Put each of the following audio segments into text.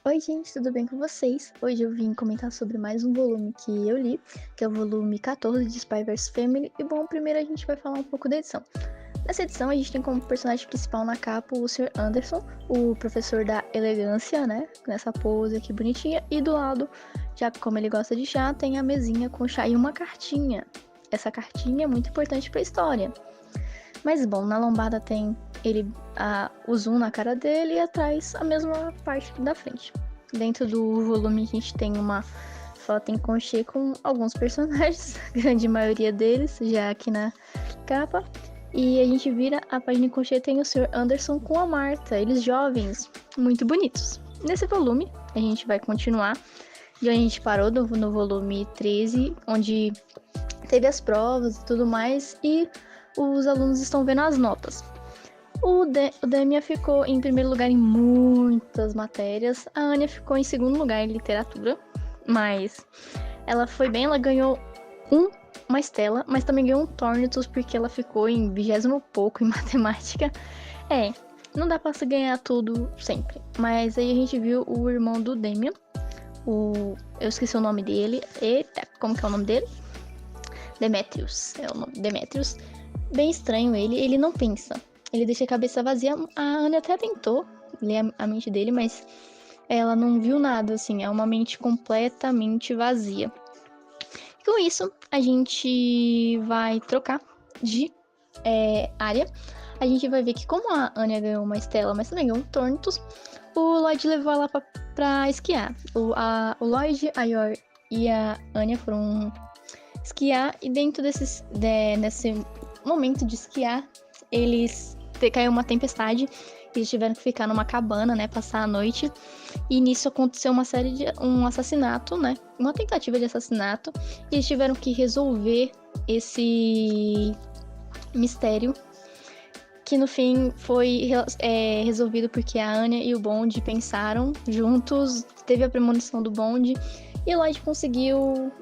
Oi, gente, tudo bem com vocês? Hoje eu vim comentar sobre mais um volume que eu li, que é o volume 14 de Spy vs Family. E bom, primeiro a gente vai falar um pouco da edição. Nessa edição a gente tem como personagem principal na capa o Sr. Anderson, o professor da elegância, né? Nessa pose aqui bonitinha. E do lado, já como ele gosta de chá, tem a mesinha com chá e uma cartinha. Essa cartinha é muito importante para a história. Mas bom, na lombada tem o zoom na cara dele e atrás a mesma parte da frente. Dentro do volume a gente tem uma foto em crochê com alguns personagens, a grande maioria deles já aqui na capa. E a gente vira a página em crochê, tem o Sr. Anderson com a Marta, eles jovens, muito bonitos. Nesse volume a gente vai continuar de onde a gente parou no volume 13, onde teve as provas e tudo mais, e os alunos estão vendo as notas. O Demian ficou em primeiro lugar em muitas matérias, a Anya ficou em segundo lugar em literatura, mas ela foi bem, ela ganhou uma Estela, mas também ganhou um Tornitus porque ela ficou em 20º pouco em matemática. Não dá pra se ganhar tudo sempre, mas aí a gente viu o irmão do Demian, eu esqueci o nome dele, como que é o nome dele? Demetrius, é o nome, Demetrius. Bem estranho ele não pensa. Ele deixa a cabeça vazia. A Anya até tentou ler a mente dele, mas ela não viu nada, assim. É uma mente completamente vazia. Com isso, a gente vai trocar de área. A gente vai ver que como a Anya ganhou uma Estela, mas também ganhou um Tornitus, o Lloyd levou ela pra esquiar. O Lloyd, a Yor e a Anya foram esquiar, e dentro nesse momento de esquiar, caiu uma tempestade, eles tiveram que ficar numa cabana, né, passar a noite, e nisso aconteceu um assassinato, né, uma tentativa de assassinato, e eles tiveram que resolver esse mistério, que no fim foi resolvido porque a Anya e o Bond pensaram juntos, teve a premonição do Bond, e o Lloyd conseguiu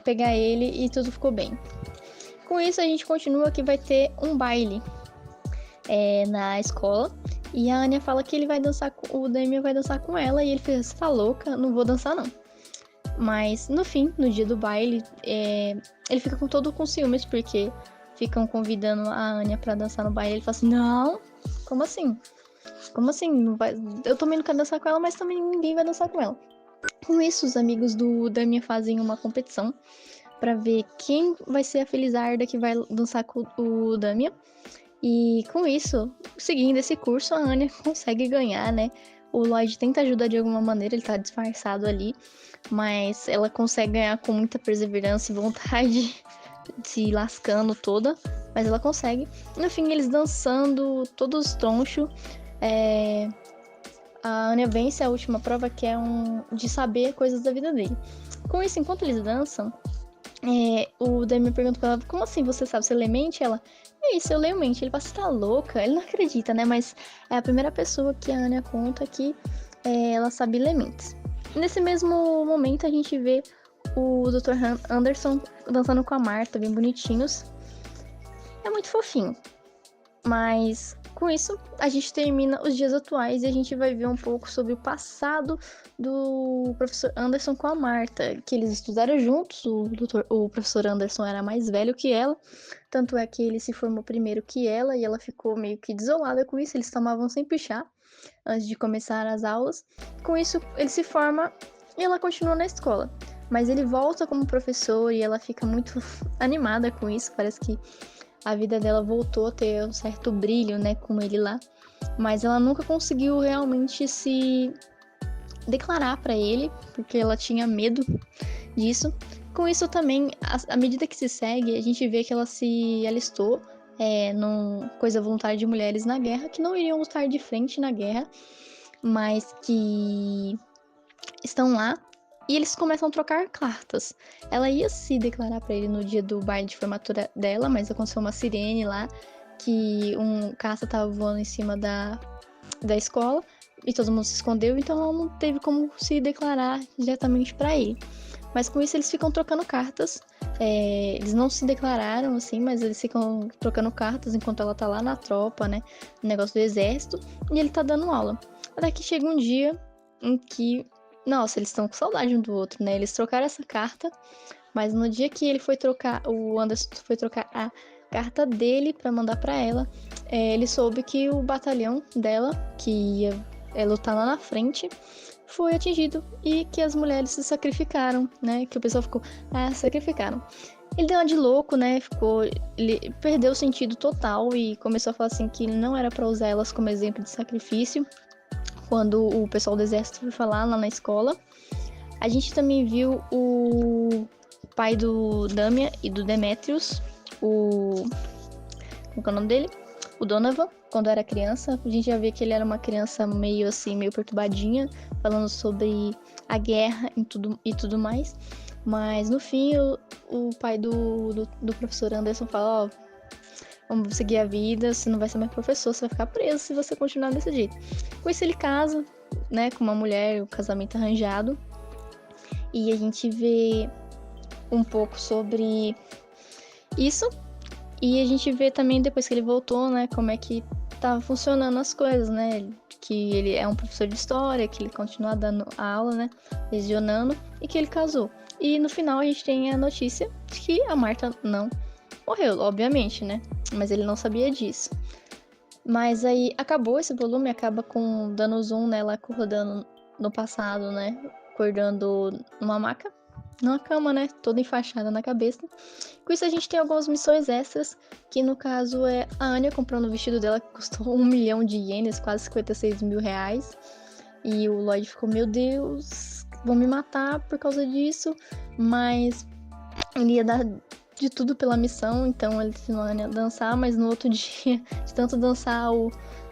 pegar ele e tudo ficou bem. Com isso a gente continua que vai ter um baile na escola, e a Anya fala que ele vai dançar, o Damian vai dançar com ela, e ele fica, você tá louca? Não vou dançar não. Mas no fim, no dia do baile, ele fica com ciúmes, porque ficam convidando a Anya pra dançar no baile. Ele fala assim, não, como assim? Como assim? Não vai... Eu também não quero dançar com ela, mas também ninguém vai dançar com ela. Com isso, os amigos do Damian fazem uma competição para ver quem vai ser a felizarda que vai dançar com o Damian. E com isso, seguindo esse curso, a Anya consegue ganhar, né? O Lloyd tenta ajudar de alguma maneira, ele tá disfarçado ali, mas ela consegue ganhar com muita perseverança e vontade, se lascando toda, mas ela consegue. No fim, eles dançando, todos tronchos. A Anya vence a última prova, que é de saber coisas da vida dele. Com isso, enquanto eles dançam, o Damian pergunta pra ela, como assim você sabe? Você lê mente? Ela, é isso, eu leio mente. Ele fala, você tá louca? Ele não acredita, né? Mas é a primeira pessoa que a Anya conta que ela sabe ler mentes. Nesse mesmo momento, a gente vê o Dr. Anderson dançando com a Marta, bem bonitinhos. É muito fofinho. Mas com isso, a gente termina os dias atuais e a gente vai ver um pouco sobre o passado do professor Anderson com a Marta, que eles estudaram juntos. O professor Anderson era mais velho que ela, tanto é que ele se formou primeiro que ela, e ela ficou meio que desolada com isso. Eles tomavam sempre chá antes de começar as aulas. Com isso, ele se forma e ela continua na escola. Mas ele volta como professor e ela fica muito animada com isso, parece que a vida dela voltou a ter um certo brilho, né, com ele lá. Mas ela nunca conseguiu realmente se declarar para ele, porque ela tinha medo disso. Com isso também, à medida que se segue, a gente vê que ela se alistou num Coisa Voluntária de Mulheres na Guerra, que não iriam estar de frente na guerra, mas que estão lá. E eles começam a trocar cartas. Ela ia se declarar pra ele no dia do baile de formatura dela, mas aconteceu uma sirene lá, que um caça tava voando em cima da escola, e todo mundo se escondeu, então ela não teve como se declarar diretamente pra ele. Mas com isso eles ficam trocando cartas. Eles não se declararam, assim, mas eles ficam trocando cartas enquanto ela tá lá na tropa, né? No negócio do exército, e ele tá dando aula. Até que chega um dia em que, nossa, eles estão com saudade um do outro, né? Eles trocaram essa carta, mas no dia que ele foi trocar, o Anderson foi trocar a carta dele pra mandar pra ela, ele soube que o batalhão dela, que ia lutar lá na frente, foi atingido e que as mulheres se sacrificaram, né? Que o pessoal ficou, sacrificaram. Ele deu uma de louco, né? Ele perdeu o sentido total e começou a falar assim que não era pra usar elas como exemplo de sacrifício. Quando o pessoal do exército foi falar lá na escola, a gente também viu o pai do Damian e do Demetrius, como é o nome dele? O Donovan, quando era criança. A gente já via que ele era uma criança meio assim, meio perturbadinha, falando sobre a guerra e tudo mais. Mas no fim, o pai do professor Anderson fala, ó, vamos seguir a vida, você não vai ser mais professor, você vai ficar preso se você continuar desse jeito. Com isso ele casa, né, com uma mulher, o casamento arranjado. E a gente vê um pouco sobre isso. E a gente vê também, depois que ele voltou, né, como é que tava funcionando as coisas, né? Que ele é um professor de história, que ele continua dando a aula, né, lecionando, e que ele casou. E no final a gente tem a notícia de que a Marta não morreu, obviamente, né? Mas ele não sabia disso. Mas aí acabou esse volume, acaba com dando zoom nela acordando no passado, né? Acordando numa maca, numa cama, né? Toda enfaixada na cabeça. Com isso a gente tem algumas missões extras, que no caso é a Anya comprando o vestido dela, que custou 1 milhão de ienes, quase 56 mil reais. E o Lloyd ficou, meu Deus, vão me matar por causa disso. Mas ele ia dar de tudo pela missão, então ele ensinou a Anya a dançar, mas no outro dia, de tanto dançar, o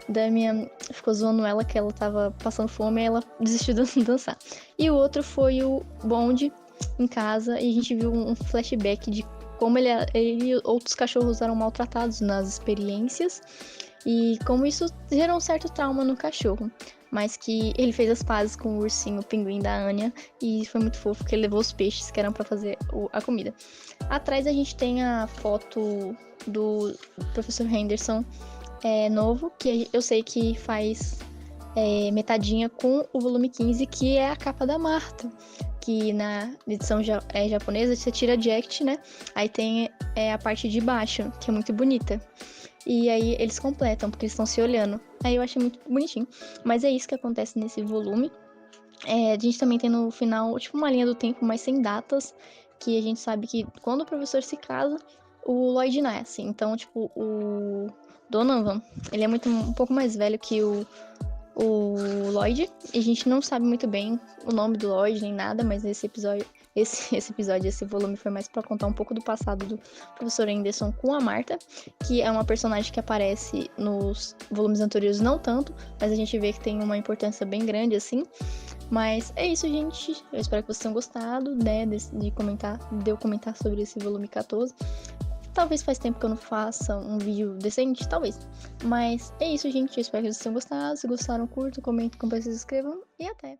Damian ficou zoando ela que ela tava passando fome e ela desistiu de dançar. E o outro foi o Bond em casa, e a gente viu um flashback de como ele e outros cachorros eram maltratados nas experiências e como isso gerou um certo trauma no cachorro. Mas que ele fez as pazes com o ursinho, o pinguim da Anya, e foi muito fofo que ele levou os peixes que eram pra fazer a comida. Atrás a gente tem a foto do professor Henderson novo, que eu sei que faz metadinha com o volume 15, que é a capa da Marta. Que na edição japonesa você tira Jacket, né? Aí tem a parte de baixo, que é muito bonita. E aí eles completam, porque eles estão se olhando. Aí eu achei muito bonitinho. Mas é isso que acontece nesse volume. A gente também tem no final, tipo, uma linha do tempo, mas sem datas. Que a gente sabe que quando o professor se casa, o Lloyd nasce. Então, tipo, o Donovan, ele é um pouco mais velho que o Lloyd, e a gente não sabe muito bem o nome do Lloyd nem nada, mas esse volume foi mais para contar um pouco do passado do professor Henderson com a Marta, que é uma personagem que aparece nos volumes anteriores não tanto, mas a gente vê que tem uma importância bem grande assim. Mas é isso, gente. Eu espero que vocês tenham gostado, né, de eu comentar sobre esse volume 14. Talvez faz tempo que eu não faça um vídeo decente, talvez. Mas é isso, gente. Eu espero que vocês tenham gostado. Se gostaram, curtam, comentem, compartilhem, se inscrevam. E até!